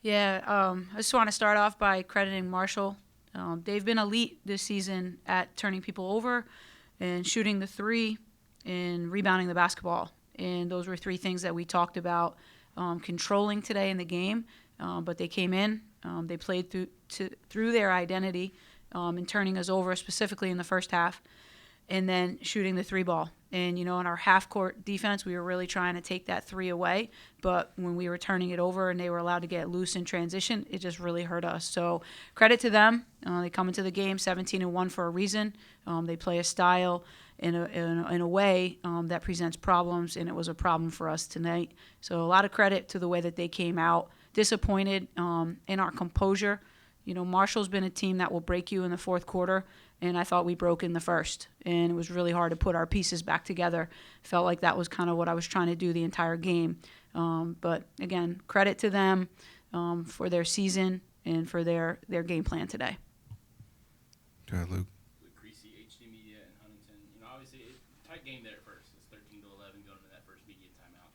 Yeah, I just want to start off by crediting Marshall. They've been elite this season at turning people over and shooting the three and rebounding the basketball. And those were three things that we talked about controlling today in the game. But they came in, they played through their identity and turning us over, specifically in the first half, and then shooting the three ball. And, in our half court defense, we were really trying to take that three away. But when we were turning it over and they were allowed to get loose in transition, it just really hurt us. So credit to them. They come into the game 17-1 for a reason. They play a style in a way that presents problems, and it was a problem for us tonight. So a lot of credit to the way that they came out. Disappointed in our composure. Marshall's been a team that will break you in the fourth quarter, and I thought we broke in the first. And it was really hard to put our pieces back together. Felt like that was kind of what I was trying to do the entire game. But, again, credit to them for their season and for their game plan today. Go ahead, Luke. Luke Creasy, HD Media in Huntington. Obviously, tight game there at first. It's 13-11 going into that first media timeout.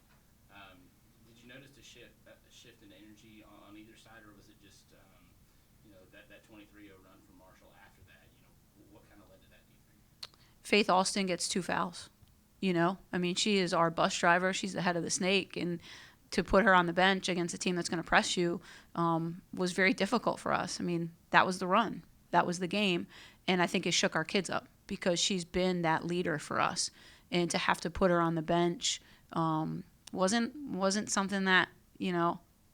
Did you notice a shift in energy on either side, or was it just that 23-0 run from Marshall after that? What kind of led to that, do you think? Faith Alston gets 2 fouls. She is our bus driver. She's the head of the snake, and to put her on the bench against a team that's going to press you was very difficult for us. That was the run. That was the game, and I think it shook our kids up because she's been that leader for us, and to have to put her on the bench wasn't something that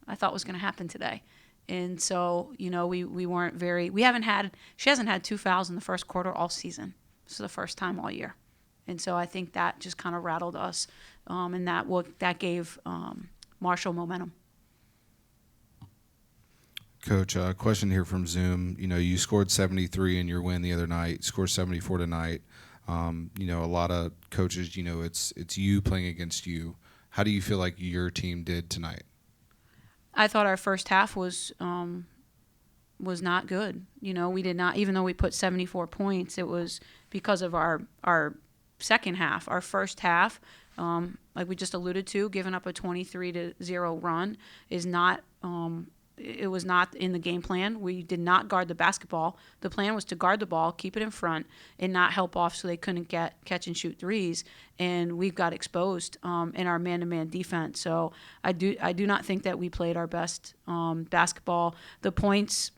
I thought was going to happen today. And so, we weren't very – she hasn't had 2 fouls in the first quarter all season. This is the first time all year. And so I think that just kind of rattled us, and that gave Marshall momentum. Coach, question here from Zoom. You scored 73 in your win the other night, scored 74 tonight. A lot of coaches, it's you playing against you. How do you feel like your team did tonight? I thought our first half was not good. We did not, even though we put 74 points, it was because of our second half. Our first half, like we just alluded to, giving up a 23-0 run is not. It was not in the game plan. We did not guard the basketball. The plan was to guard the ball, keep it in front, and not help off so they couldn't catch and shoot threes. And we got exposed in our man-to-man defense. So I do not think that we played our best basketball. The points,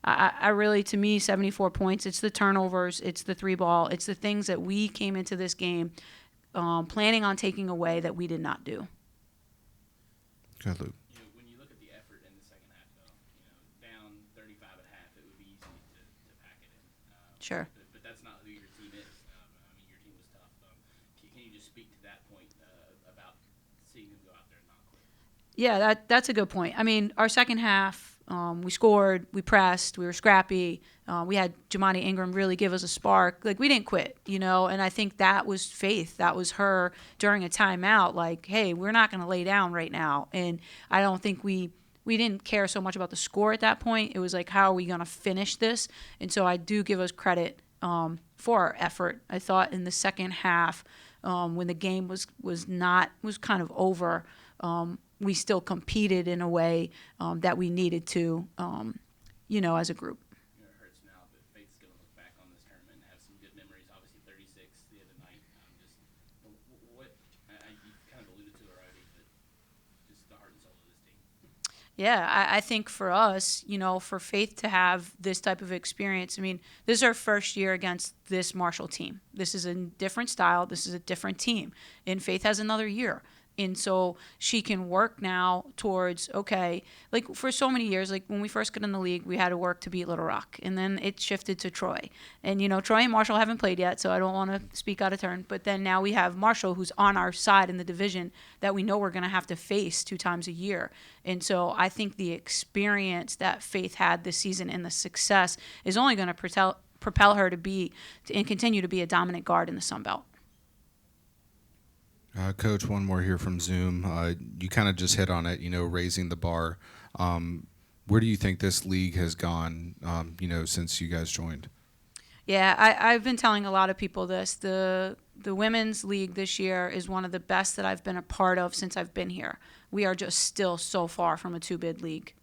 I really, to me, 74 points. It's the turnovers. It's the three ball. It's the things that we came into this game planning on taking away that we did not do. Good, Luke. Sure. But that's not who your team is. Your team was tough. Can you just speak to that point about seeing them go out there and not quit? Yeah, that's a good point. Our second half, we scored, we pressed, we were scrappy. We had Jamani Ingram really give us a spark. Like, we didn't quit, and I think that was Faith. That was her during a timeout, like, hey, we're not going to lay down right now. And I don't think we didn't care so much about the score at that point. It was like, how are we going to finish this? And so I do give us credit for our effort. I thought in the second half, when the game was kind of over, we still competed in a way that we needed to, as a group. It hurts now, but Faith's going to look back on this tournament and have some good memories. Obviously, 36 the other night. What you kind of alluded to already, but just the heart and soul of this team. Yeah, I think for us, for Faith to have this type of experience, this is our first year against this Marshall team. This is a different style. This is a different team. And Faith has another year. And so she can work now towards, okay, like for so many years, like when we first got in the league, we had to work to beat Little Rock. And then it shifted to Troy. And, Troy and Marshall haven't played yet, so I don't want to speak out of turn. But then now we have Marshall, who's on our side in the division that we know we're going to have to face 2 times a year. And so I think the experience that Faith had this season and the success is only going to propel her to continue to be a dominant guard in the Sun Belt. Coach, one more here from Zoom. You kind of just hit on it, raising the bar. Where do you think this league has gone, since you guys joined? Yeah, I've been telling a lot of people this. The women's league this year is one of the best that I've been a part of since I've been here. we are just still so far from a two-bid league.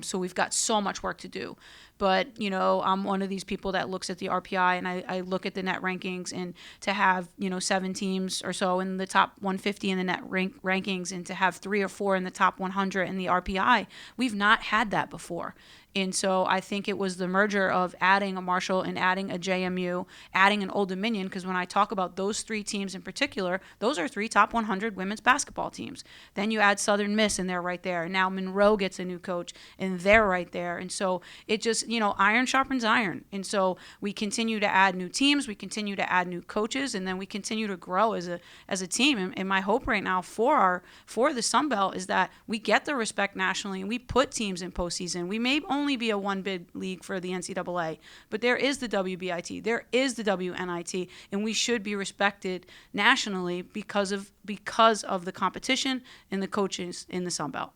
So we've got so much work to do. But, I'm one of these people that looks at the RPI and I look at the net rankings, and to have, 7 teams or so in the top 150 in the net rankings, and to have 3 or 4 in the top 100 in the RPI, we've not had that before. And so I think it was the merger of adding a Marshall and adding a JMU, adding an Old Dominion, because when I talk about those 3 teams in particular, those are 3 top 100 women's basketball teams. Then you add Southern Miss, and they're right there. And now Monroe gets a new coach, and they're right there. And so it just, iron sharpens iron. And so we continue to add new teams, we continue to add new coaches, and then we continue to grow as a team. And my hope right now for the Sun Belt is that we get the respect nationally, and we put teams in postseason. We may only be a one-bid league for the NCAA, but there is the WBIT, there is the WNIT, and we should be respected nationally because of the competition and the coaches in the Sun Belt.